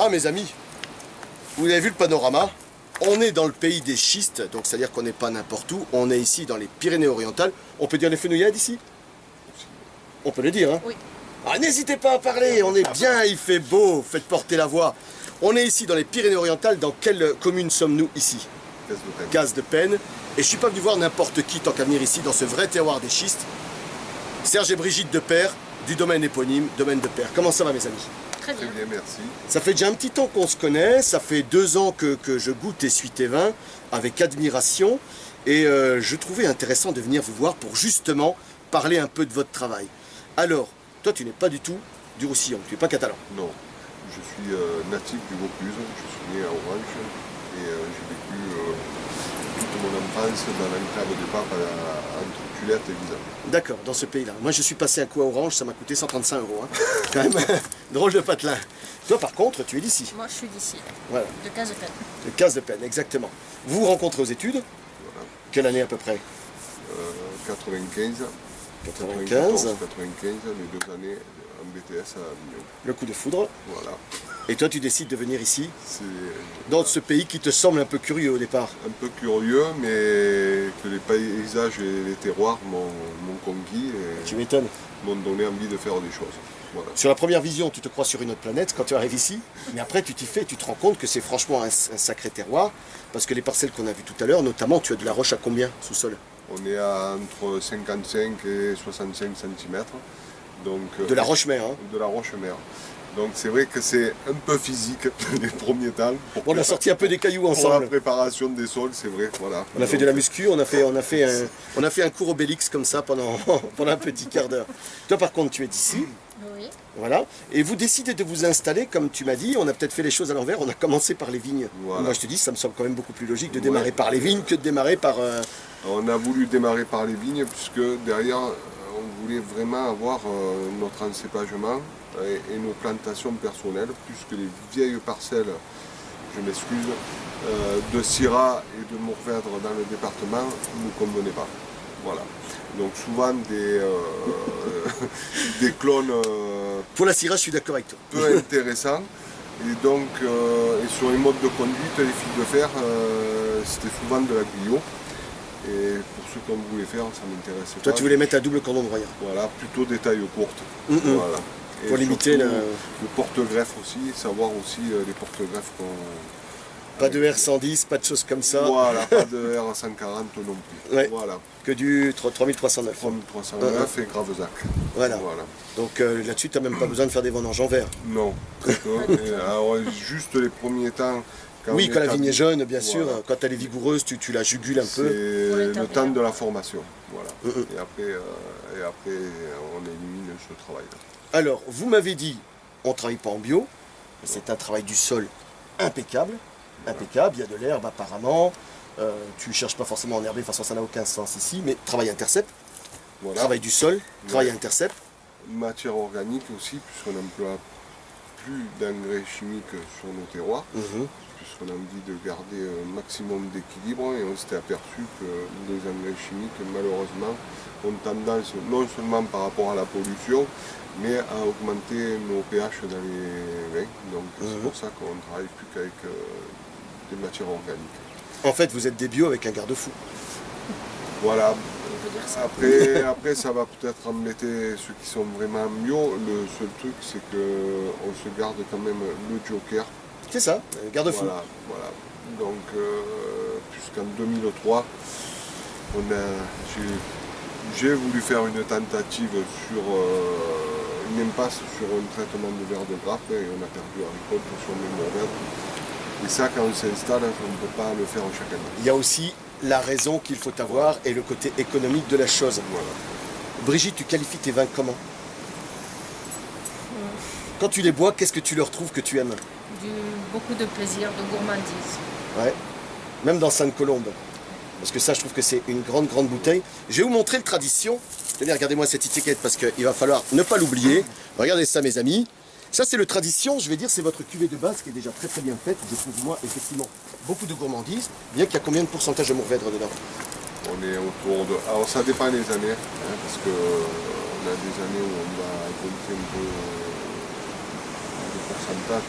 Ah mes amis, vous avez vu le panorama? On est dans le pays des schistes, donc c'est-à-dire qu'on n'est pas n'importe où, on est ici dans les Pyrénées-Orientales. On peut dire les fenouillades ici? On peut le dire, hein? Oui. Ah, n'hésitez pas à parler, on est bien, il fait beau, faites porter la voix. On est ici dans les Pyrénées-Orientales, dans quelle commune sommes-nous ici? Cazes de Pène. Et je suis pas venu voir n'importe qui tant qu'à venir ici, dans ce vrai terroir des schistes. Serge et Brigitte de Père, du domaine éponyme, domaine de Père. Comment ça va mes amis? Très bien. Très bien, merci. Ça fait déjà un petit temps qu'on se connaît, ça fait 2 ans que je goûte et suis tes vins avec admiration. Et je trouvais intéressant de venir vous voir pour justement parler un peu de votre travail. Alors, toi tu n'es pas du tout du Roussillon, tu n'es pas catalan. Non, je suis natif du Vaucluse, je suis né à Orange et j'ai vécu toute mon enfance dans l'enclave de Pape entre Culette et Visant. D'accord, dans ce pays-là. Moi je suis passé un coup à Orange, ça m'a coûté 135 €. Hein. Quand même, drôle de patelin. Toi par contre, tu es d'ici. Moi, je suis d'ici, Voilà, de Cazes-de-Pène. de Cazes de Pène, exactement. Vous vous rencontrez aux études, Voilà. quelle année à peu près? 95, 95, 95, les 2 années en BTS à Avignon. le coup de foudre. Voilà. Et toi tu décides de venir ici, C'est dans ce pays qui te semble un peu curieux au départ. un peu curieux, mais que les paysages et les terroirs m'ont conquis Tu et m'étonnes. m'ont donné envie de faire des choses. Voilà. Sur la première vision, tu te crois sur une autre planète quand tu arrives ici, mais après tu t'y fais, tu te rends compte que c'est franchement un sacré terroir, parce que les parcelles qu'on a vues tout à l'heure, notamment, tu as de la roche à combien sous-sol? On est à entre 55 et 65 cm. Donc, De la roche-mère, hein. de la roche-mère. Donc c'est vrai que c'est un peu physique les premiers temps. On a sorti un peu des cailloux Pour la ensemble. préparation des sols, c'est vrai. Voilà. On a fait de la muscu, on a fait un cours Obélix comme ça pendant, pendant un petit quart d'heure. Toi par contre, tu es d'ici, Oui. voilà, et vous décidez de vous installer, comme tu m'as dit, on a peut-être fait les choses à l'envers, on a commencé par les vignes. Voilà. Moi je te dis, ça me semble quand même beaucoup plus logique de Ouais. démarrer par les vignes que de démarrer par... On a voulu démarrer par les vignes puisque derrière on voulait vraiment avoir notre encépagement et nos plantations personnelles, puisque les vieilles parcelles, je m'excuse, de Syrah et de Mourvèdre dans le département ne nous convenaient pas. Voilà. Donc souvent des clones Pour la Syrah, je suis d'accord avec toi. peu intéressants. Et donc, et sur les modes de conduite, les fils de fer, c'était souvent de la Guyot. Et pour ce qu'on voulait faire, ça m'intéressait pas. Toi tu voulais mettre un double cordon de broyeur. Voilà, plutôt des tailles courtes. Mhm. Voilà. Et Pour limiter surtout, le- le porte-greffe aussi, savoir aussi les porte-greffes qu'on... Pas de R110, pas de choses comme ça, Voilà, pas de R140 non plus. Ouais. Voilà. que du 3309. 3309 et Gravezac. Voilà. Donc là-dessus, tu n'as même pas besoin de faire des vendanges en verre. Non, très peu. Et alors, juste les premiers temps. Oui, on quand la établit- vigne est jeune, bien sûr, Voilà. quand elle est vigoureuse, tu la jugules un C'est peu. le l'établir. temps de la formation. Voilà. Mhm. Et après, on élimine ce travail-là. Alors, vous m'avez dit, on ne travaille pas en bio, mais c'est un travail du sol impeccable. Impeccable, il y a de l'herbe apparemment. Tu ne cherches pas forcément en herbe, de toute façon ça n'a aucun sens ici, mais travail intercept, Voilà. travail du sol, travail intercept. Matière organique aussi, puisqu'on n'emploie plus d'engrais chimiques sur nos terroirs, Mhm. puisqu'on a envie de garder un maximum d'équilibre et on s'était aperçu que les engrais chimiques, malheureusement, ont tendance, non seulement par rapport à la pollution, mais à augmenter nos pH dans les vins. Donc c'est pour ça qu'on ne travaille plus qu'avec des matières organiques. En fait, vous êtes des bio avec un garde-fou. Voilà. On peut dire ça. Après, ça va peut-être embêter ceux qui sont vraiment bio. Le seul truc, c'est qu'on se garde quand même le joker. C'est ça, garde-fou. Voilà. Donc, puisqu'en 2003, j'ai voulu faire une tentative sur une impasse sur un traitement de verre de grappe et on a perdu la récolte sur mes Mourvèdre. Et ça, quand on s'installe, on ne peut pas le faire chaque année. Il y a aussi la raison qu'il faut avoir et le côté économique de la chose. Voilà. Brigitte, tu qualifies tes vins comment? Quand tu les bois, qu'est-ce que tu leur trouves que tu aimes? Beaucoup de plaisir, de gourmandise. Ouais. Même dans Sainte-Colombe. Parce que ça, je trouve que c'est une grande, grande bouteille. Je vais vous montrer le tradition. Tenez, regardez-moi cette étiquette parce qu'il va falloir ne pas l'oublier. Regardez ça, mes amis. Ça, c'est le tradition. Je vais dire, c'est votre cuvée de base qui est déjà très, très bien faite. Je trouve, moi, effectivement, beaucoup de gourmandise. Bien qu'il y a combien de pourcentage de Mourvèdre dedans? On est autour de... Alors, ça dépend des années, hein, parce que on a des années où on va compter un peu de pourcentage.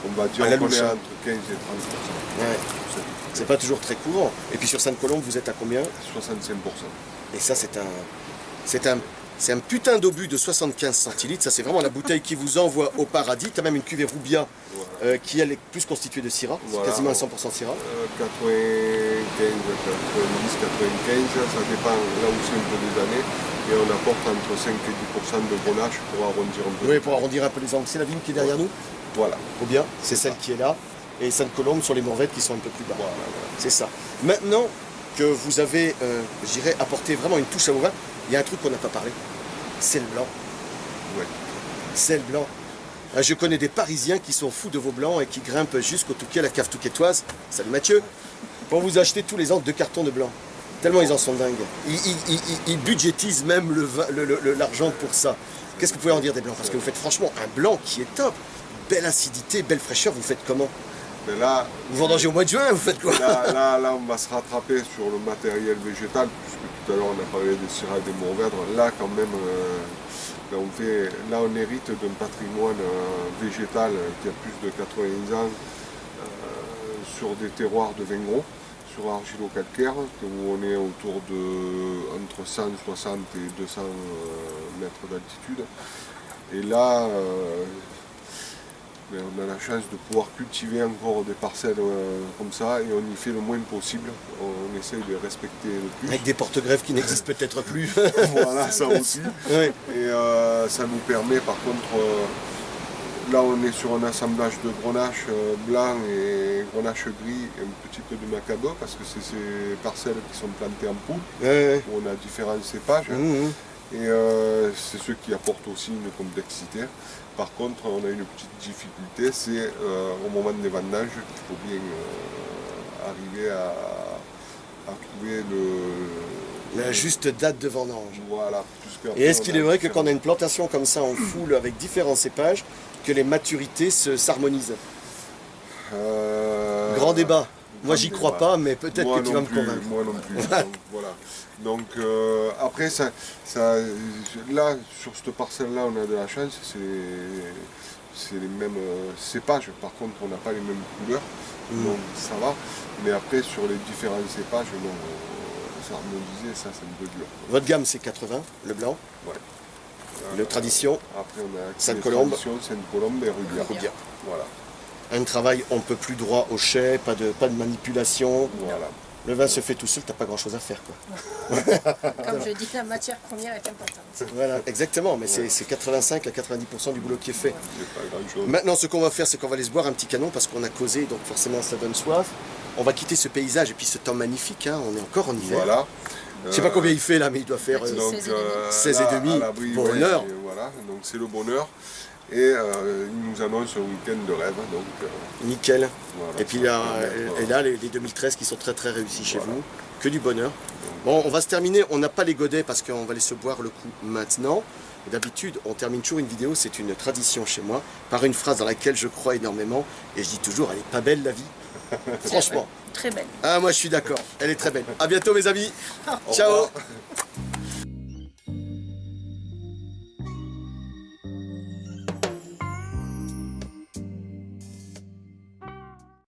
On va dire À la qu'on louche, est hein. entre 15 et 30%. Ouais. C'est pas toujours très courant. Et puis sur Sainte-Colombe, vous êtes à combien? 65%. Et ça, c'est un putain d'obus de 75 centilitres. Ça, c'est vraiment la bouteille qui vous envoie au paradis. Tu as même une cuvée Roubia qui, elle, est plus constituée de Syrah. C'est Voilà. quasiment à 100% Syrah. 95, 90, 95, ça dépend là où c'est un peu des années. Et on apporte entre 5 et 10% de grenache pour arrondir un peu. Oui, pour arrondir un peu les angles. C'est la vigne qui est derrière nous. Voilà. Roubia, c'est celle qui est là. Et Sainte-Colombe sur les Morvettes qui sont un peu plus bas. Voilà. C'est ça. Maintenant que vous avez, je dirais, apporté vraiment une touche à vos vins, il y a un truc qu'on n'a pas parlé. C'est le blanc. Ouais. C'est le blanc. Je connais des Parisiens qui sont fous de vos blancs et qui grimpent jusqu'au Touquet, la cave touquetoise. Salut Mathieu. Pour vous acheter tous les ans 2 cartons de blanc. Tellement ils en sont dingues. Ils budgétisent même l'argent pour ça. Qu'est-ce que vous pouvez en dire des blancs? Parce que vous faites franchement un blanc qui est top. Belle acidité, belle fraîcheur. Vous faites comment? Mais là, Vous vendangez au mois de juin, vous faites quoi? là, on va se rattraper sur le matériel végétal, puisque tout à l'heure on a parlé des Syrah et des Mourvèdre. Là, quand même, on hérite d'un patrimoine végétal qui a plus de 80 ans sur des terroirs de vin gros, sur argilo-calcaire, où on est autour de entre 160 et 200 mètres d'altitude. Et là, on a la chance de pouvoir cultiver encore des parcelles comme ça et on y fait le moins possible. On essaye de respecter le plus. Avec des porte-greffes qui n'existent peut-être plus. Voilà, ça aussi. Ouais. Et ça nous permet par contre, là on est sur un assemblage de grenache blanc et grenache gris et un petit peu de macabo parce que c'est ces parcelles qui sont plantées en poule, Ouais. où on a différents cépages. Mmh. Et c'est ce qui apporte aussi une complexité. Par contre, on a une petite difficulté, c'est au moment des vendanges qu'il faut bien arriver à trouver La juste date de vendange. Voilà. Et est-ce qu'il est vrai que quand on a une plantation comme ça en foule avec différents cépages, que les maturités s'harmonisent? Grand débat. Moi j'y crois pas, mais peut-être que tu vas me convaincre. Moi non plus. Donc, voilà. Donc après, là, sur cette parcelle-là, on a de la chance, c'est les mêmes cépages. Par contre, on n'a pas les mêmes couleurs, donc ça va. Mais après, sur les différents cépages, non, s'harmoniser, ça c'est un peu dur. Votre gamme c'est 80, le blanc, Ouais. le tradition, Après, on a Sainte-Colombe. Sainte-Colombe et Rubière. Rubière. Voilà. Un travail on peut plus droit au chai, pas de manipulation. Voilà. Le vin se fait tout seul, t'as pas grand chose à faire quoi. Comme je dis, la matière première est importante. Voilà, exactement, mais c'est 85 à 90% du boulot qui est fait. C'est pas grand-chose. Maintenant, ce qu'on va faire, c'est qu'on va aller se boire un petit canon parce qu'on a causé, donc forcément ça donne soif. On va quitter ce paysage et puis ce temps magnifique, hein, on est encore en hiver. Voilà. Je sais pas combien il fait là, mais il doit faire Donc, 16 là, et demi. à l'abri, Bonheur. ouais, et voilà, donc c'est le bonheur. Et il nous annonce un week-end de rêve. Donc, Nickel. voilà, Et puis ça là, va permettre, et là, les 2013 qui sont très très réussis chez Voilà. vous. Que du bonheur. Bon, on va se terminer. On n'a pas les godets parce qu'on va aller se boire le coup maintenant. D'habitude, on termine toujours une vidéo, c'est une tradition chez moi, par une phrase dans laquelle je crois énormément. Et je dis toujours, elle est pas belle la vie. Franchement. Très belle. Ah, moi je suis d'accord. Elle est très belle. À bientôt mes amis. Au Ciao. revoir.